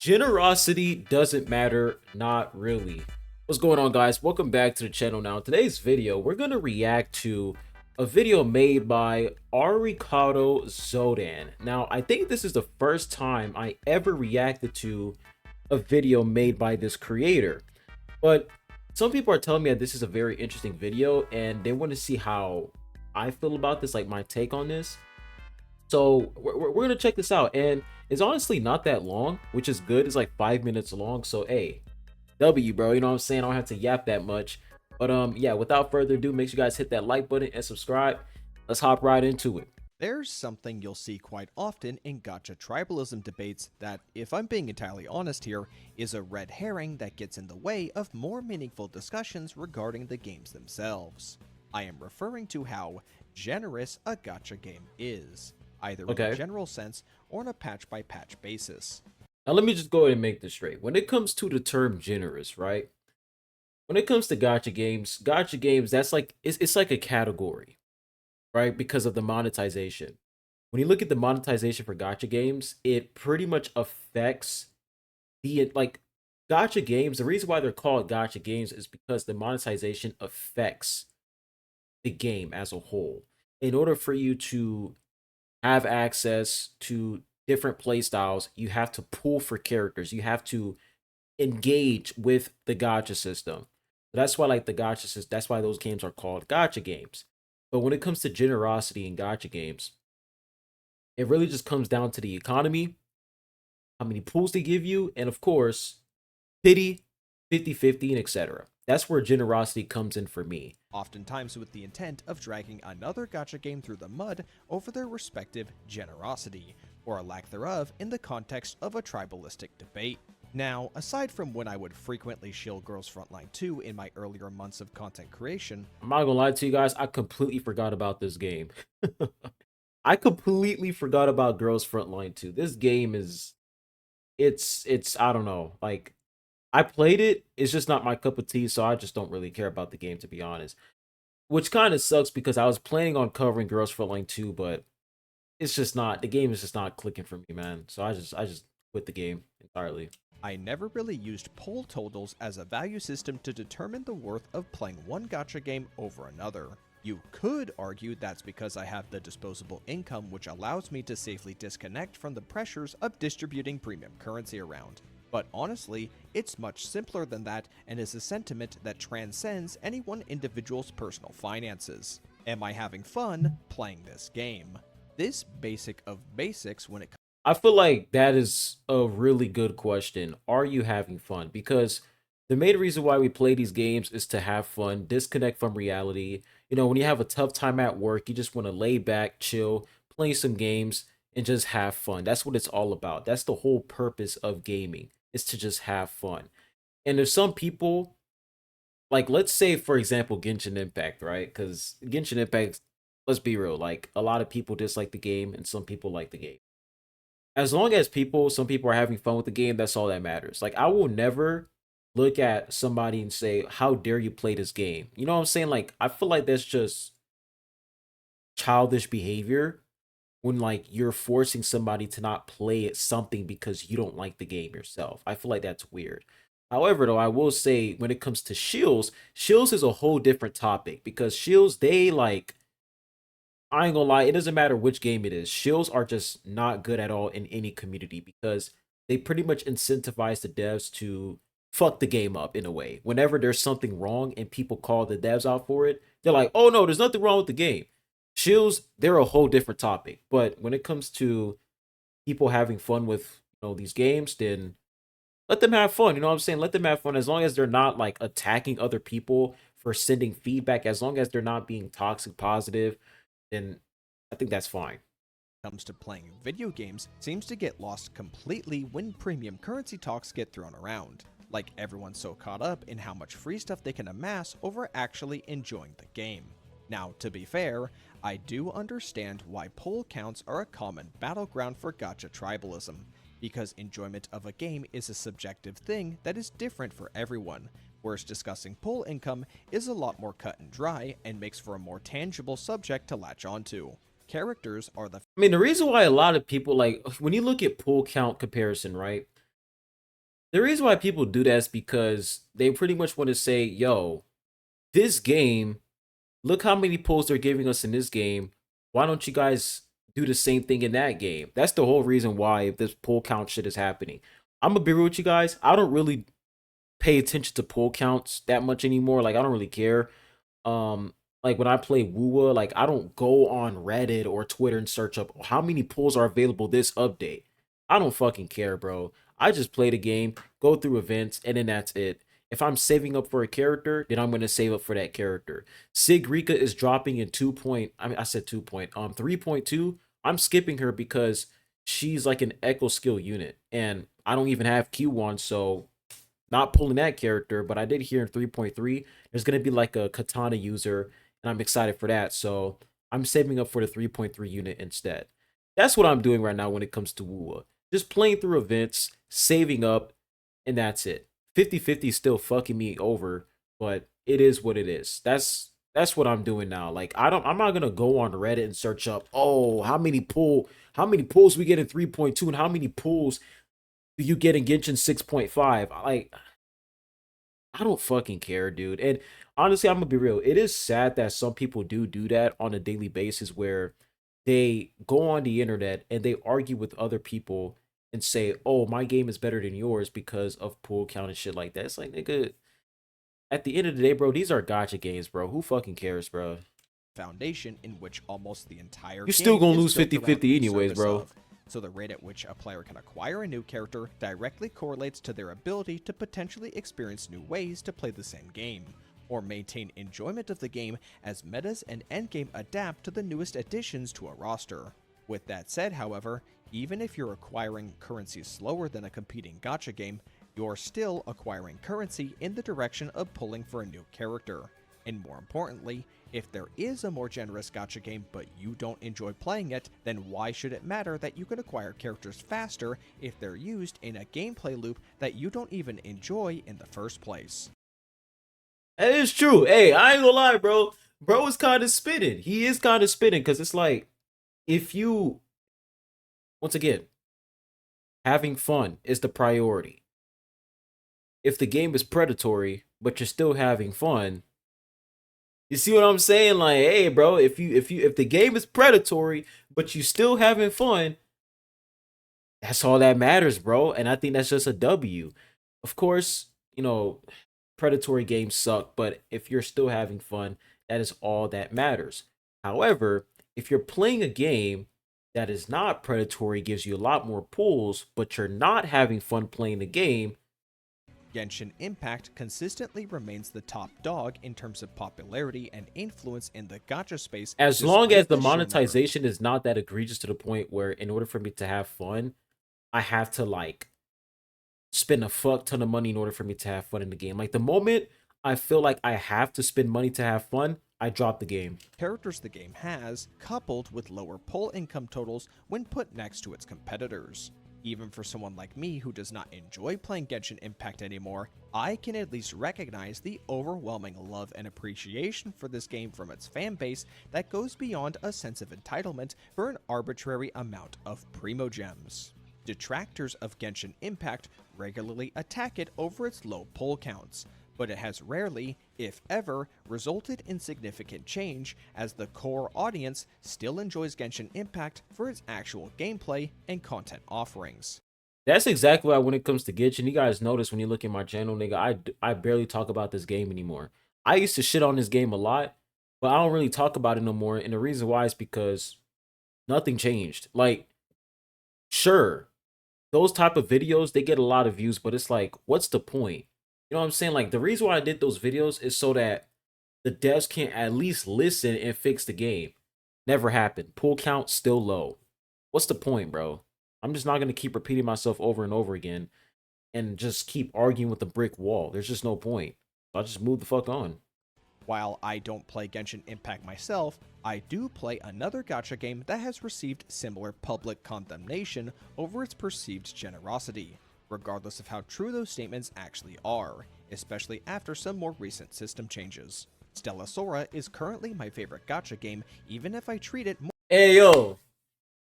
Generosity doesn't matter, not really. What's going on, guys? Welcome back to the channel. Now, in today's video, we're going to react to a video made by Arikado Zodan. Now, I think this is the first time I ever reacted to a video made by this creator, but some people are telling me that this is a very interesting video and they want to see how I feel about this, like my take on this. So we're gonna check this out, and it's honestly not that long, which is good. It's like 5 minutes long. So hey, W, bro. You know what I'm saying? I don't have to yap that much. But yeah. Without further ado, make sure you guys hit that like button and subscribe. Let's hop right into it. There's something you'll see quite often in gacha tribalism debates that, if I'm being entirely honest here, is a red herring that gets in the way of more meaningful discussions regarding the games themselves. I am referring to how generous a gacha game is, either in a Okay. general sense or on a patch-by-patch basis. Now let me just go ahead and make this straight. When it comes to the term generous, right? When it comes to gotcha games, that's like it's like a category, right? Because of the monetization. When you look at the monetization for gotcha games, it pretty much affects the like gotcha games. The reason why they're called gotcha games is because the monetization affects the game as a whole. In order for you to have access to different play styles, you have to pull for characters. You have to engage with the gotcha system. That's why like the gotcha system, that's why those games are called gotcha games. But when it comes to generosity in gotcha games, it really just comes down to the economy, how many pulls they give you, and of course, pity, 50-50, and etc. That's where generosity comes in for me. Oftentimes with the intent of dragging another gacha game through the mud over their respective generosity, or a lack thereof in the context of a tribalistic debate. Now, aside from when I would frequently shill Girls Frontline 2 in my earlier months of content creation, I'm not gonna lie to you guys, I completely forgot about this game. I completely forgot about Girls Frontline 2. This game is it's I don't know. Like I played it, it's just not my cup of tea, so I just don't really care about the game to be honest. Which kind of sucks because I was planning on covering Girls Frontline 2, but it's just not the game is just not clicking for me, man. So I just quit the game entirely. I never really used poll totals as a value system to determine the worth of playing one gacha game over another. You could argue that's because I have the disposable income which allows me to safely disconnect from the pressures of distributing premium currency around. But honestly, it's much simpler than that and is a sentiment that transcends any one individual's personal finances. Am I having fun playing this game? This basic of basics when it comes. I feel like that is a really good question. Are you having fun? Because the main reason why we play these games is to have fun, disconnect from reality. You know, when you have a tough time at work, you just want to lay back, chill, play some games, and just have fun. That's what it's all about. That's the whole purpose of gaming, is to just have fun. And there's some people, like let's say for example Genshin Impact, right? Because Genshin Impact, let's be real, like a lot of people dislike the game and some people like the game. As long as some people are having fun with the game, that's all that matters. Like I will never look at somebody and say, "How dare you play this game?" You know what I'm saying? Like I feel like that's just childish behavior when like you're forcing somebody to not play it something because you don't like the game yourself. I feel like that's weird. However, though, I will say when it comes to shields is a whole different topic because shields, they like I ain't gonna lie, it doesn't matter which game it is. Shields are just not good at all in any community because they pretty much incentivize the devs to fuck the game up in a way. Whenever there's something wrong and people call the devs out for it, they're like, oh no, there's nothing wrong with the game. Shields, they're a whole different topic. But when it comes to people having fun with these games, then let them have fun. You know what I'm saying? Let them have fun as long as they're not like attacking other people for sending feedback, as long as they're not being toxic positive, then I think that's fine. Comes to playing video games seems to get lost completely when premium currency talks get thrown around. Like everyone's so caught up in how much free stuff they can amass over actually enjoying the game. Now, to be fair, I do understand why poll counts are a common battleground for gacha tribalism, because enjoyment of a game is a subjective thing that is different for everyone, whereas discussing poll income is a lot more cut and dry and makes for a more tangible subject to latch onto. Characters are the. I mean, the reason why a lot of people like when you look at pull count comparison, right? The reason why people do that is because they pretty much want to say, yo, this game, look how many pulls they're giving us in this game. Why don't you guys do the same thing in that game? That's the whole reason why this pull count shit is happening. I'm gonna be real with you guys. I don't really pay attention to pull counts that much anymore. Like I don't really care. Like when I play Woowa, like I don't go on Reddit or Twitter and search up how many pulls are available this update. I don't fucking care, bro. I just play the game, go through events, and then that's it. If I'm saving up for a character, then I'm gonna save up for that character. Sigrika is dropping in 2 point. I mean, I said 2 point. 3.2. I'm skipping her because she's like an echo skill unit, and I don't even have Q1, so not pulling that character. But I did hear in 3.3 there's gonna be like a katana user, and I'm excited for that. So I'm saving up for the 3.3 unit instead. That's what I'm doing right now when it comes to Woowa. Just playing through events, saving up, and that's it. 50-50 is still fucking me over, but it is what it is. That's what I'm doing now. Like I'm not gonna go on Reddit and search up, oh, how many pulls we get in 3.2 and how many pulls do you get in Genshin 6.5? Like I don't fucking care, dude. And honestly, I'm gonna be real. It is sad that some people do that on a daily basis where they go on the internet and they argue with other people and say, "Oh, my game is better than yours because of pool count and shit like that." It's like, nigga, at the end of the day, bro, these are gotcha games, bro. Who fucking cares, bro? Foundation in which almost the entire You're still game gonna is lose built around 50-50 the anyways, service bro. of. So the rate at which a player can acquire a new character directly correlates to their ability to potentially experience new ways to play the same game, or maintain enjoyment of the game as metas and endgame adapt to the newest additions to a roster. With that said, however, even if you're acquiring currency slower than a competing gacha game, you're still acquiring currency in the direction of pulling for a new character. And more importantly, if there is a more generous gacha game but you don't enjoy playing it, then why should it matter that you can acquire characters faster if they're used in a gameplay loop that you don't even enjoy in the first place? That is true. Hey, I ain't gonna lie, bro. Bro is kind of spitting. He is kind of spitting because it's like if you once again having fun is the priority. If the game is predatory but you're still having fun, you see what I'm saying? Like, hey, bro, if the game is predatory but you still having fun, that's all that matters, bro. And I think that's just a W. Of course, predatory games suck, but if you're still having fun, that is all that matters. However, if you're playing a game that is not predatory, gives you a lot more pulls, but you're not having fun playing the game, Genshin Impact consistently remains the top dog in terms of popularity and influence in the gacha space as long as despite the the sheer number. monetization is not that egregious to the point where in order for me to have fun, I have to like spend a fuck ton of money in order for me to have fun in the game. Like the moment I feel like I have to spend money to have fun, I drop the game. Characters the game has, coupled with lower pull income totals when put next to its competitors. Even for someone like me who does not enjoy playing Genshin Impact anymore, I can at least recognize the overwhelming love and appreciation for this game from its fanbase that goes beyond a sense of entitlement for an arbitrary amount of primo gems. Detractors of Genshin Impact regularly attack it over its low pull counts, but it has rarely, if ever, resulted in significant change, as the core audience still enjoys Genshin Impact for its actual gameplay and content offerings. That's exactly why when it comes to Genshin, you guys notice when you look at my channel, nigga, I barely talk about this game anymore. I used to shit on this game a lot, but I don't really talk about it no more. And the reason why is because nothing changed. Like, sure, those type of videos, they get a lot of views, but it's like, what's the point? You know what I'm saying? Like, the reason why I did those videos is so that the devs can at least listen and fix the game. Never happened. Pull count still low. What's the point, bro? I'm just not gonna keep repeating myself over and over again and just keep arguing with the brick wall. There's just no point. I'll just move the fuck on. While I don't play Genshin Impact myself, I do play another gacha game that has received similar public condemnation over its perceived generosity, regardless of how true those statements actually are, especially after some more recent system changes. Stella Sora is currently my favorite gacha game, even if I treat it more Hey yo,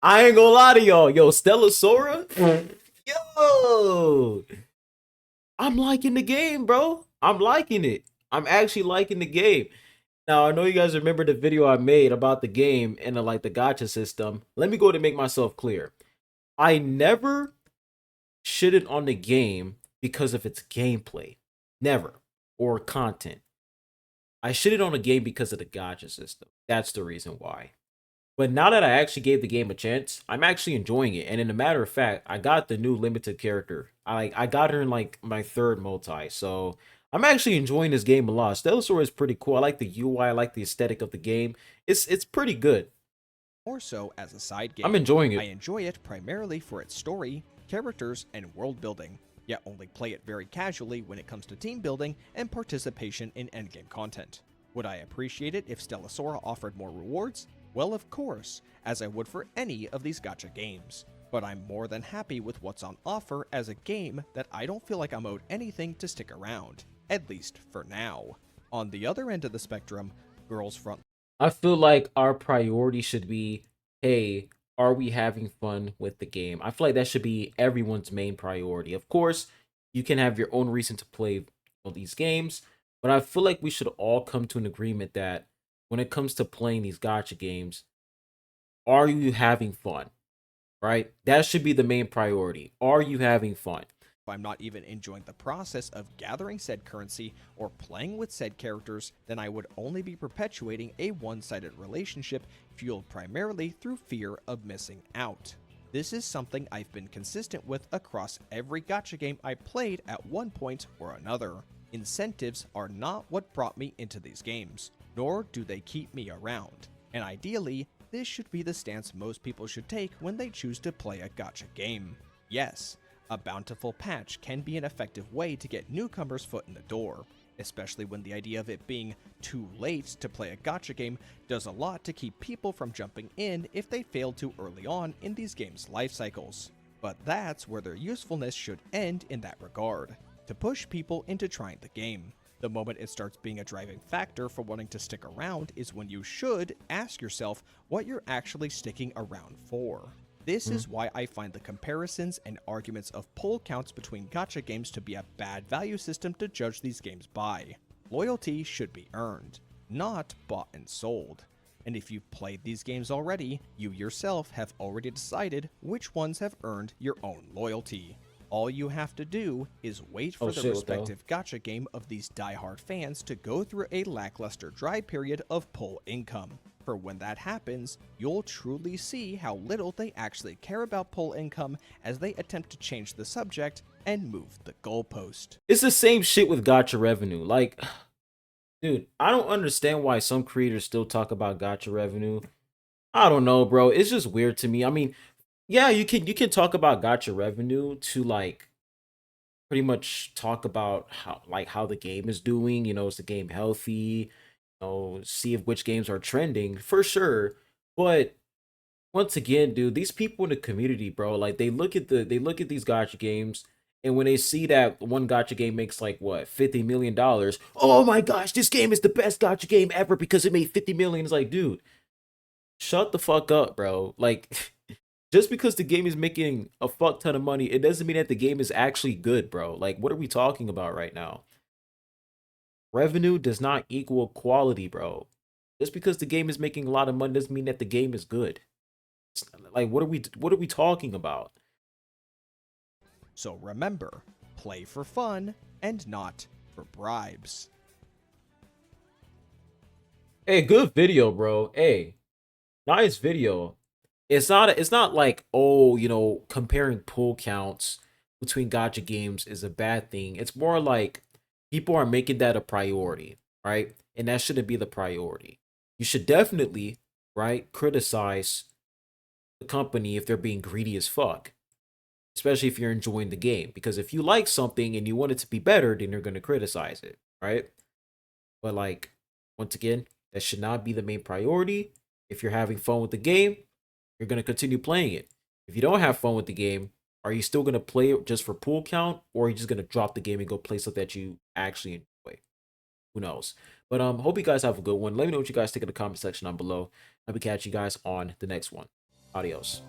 I ain't gonna lie to y'all. Yo, Stella Sora? Yo! I'm liking the game, bro. I'm liking it. I'm actually liking the game. Now I know you guys remember the video I made about the game and like the gacha system. Let me go to make myself clear. I never shitted on the game because of its gameplay. Never. Or content. I shitted on the game because of the gacha system. That's the reason why. But now that I actually gave the game a chance, I'm actually enjoying it. And in a matter of fact, I got the new limited character. I got her in like my third multi. So I'm actually enjoying this game a lot. Stellasaur is pretty cool. I like the UI, I like the aesthetic of the game. It's pretty good. More so as a side I'm game. enjoying I it. enjoy it primarily for its story, characters, and world building, yet only play it very casually when it comes to team building and participation in endgame content. Would I appreciate it if Stellasaur offered more rewards? Well, of course, as I would for any of these gacha games. But I'm more than happy with what's on offer as a game that I don't feel like I'm owed anything to stick around, at least for now. On the other end of the spectrum, Girls Front I feel like our priority should be, hey, are we having fun with the game? I feel like that should be everyone's main priority. Of course, you can have your own reason to play these games, but I feel like we should all come to an agreement that when it comes to playing these gotcha games, are you having fun? Right? That should be the main priority. Are you having fun? if I'm not even enjoying the process of gathering said currency or playing with said characters, then I would only be perpetuating a one-sided relationship fueled primarily through fear of missing out. This is something I've been consistent with across every gacha game I played at one point or another. Incentives are not what brought me into these games, nor do they keep me around. And ideally, this should be the stance most people should take when they choose to play a gacha game. Yes, a bountiful patch can be an effective way to get newcomers' foot in the door, especially when the idea of it being too late to play a gacha game does a lot to keep people from jumping in if they fail too early on in these games' life cycles. But that's where their usefulness should end in that regard, to push people into trying the game. The moment it starts being a driving factor for wanting to stick around is when you should ask yourself what you're actually sticking around for. This is why I find the comparisons and arguments of pull counts between gacha games to be a bad value system to judge these games by. Loyalty should be earned, not bought and sold. And if you've played these games already, you yourself have already decided which ones have earned your own loyalty. All you have to do is wait Oh for the shit, what the hell? respective gacha game of these die-hard fans to go through a lackluster dry period of pull income. For when that happens, you'll truly see how little they actually care about pull income as they attempt to change the subject and move the goalpost. It's the same shit with gotcha revenue. Like, dude, I don't understand why some creators still talk about gotcha revenue. I don't know, bro. It's just weird to me. I mean, yeah, you can talk about gotcha revenue to like pretty much talk about how the game is doing. Is the game healthy? See if which games are trending for sure. But once again, dude, these people in the community, bro, like they look at these gotcha games, and when they see that one gotcha game makes like what $50 million, oh my gosh, this game is the best gotcha game ever because it made 50 million. It's like, dude, shut the fuck up, bro. Like, just because the game is making a fuck ton of money, it doesn't mean that the game is actually good, bro. Like, what are we talking about right now? Revenue does not equal quality, bro. Just because the game is making a lot of money doesn't mean that the game is good. Like, what are we talking about? So remember, play for fun and not for bribes. Hey, good video, bro. Hey, nice video. It's not like, oh, comparing pull counts between gotcha games is a bad thing. It's more like people are making that a priority, right? And that shouldn't be the priority. You should definitely, right, criticize the company if they're being greedy as fuck, especially if you're enjoying the game. Because if you like something and you want it to be better, then you're going to criticize it, right? But like, once again, that should not be the main priority. If you're having fun with the game, you're going to continue playing it. If you don't have fun with the game, are you still going to play it just for pool count, or are you just going to drop the game and go play stuff that you actually enjoy? Who knows? But hope you guys have a good one. Let me know what you guys think in the comment section down below. I'll be catching you guys on the next one. Adios.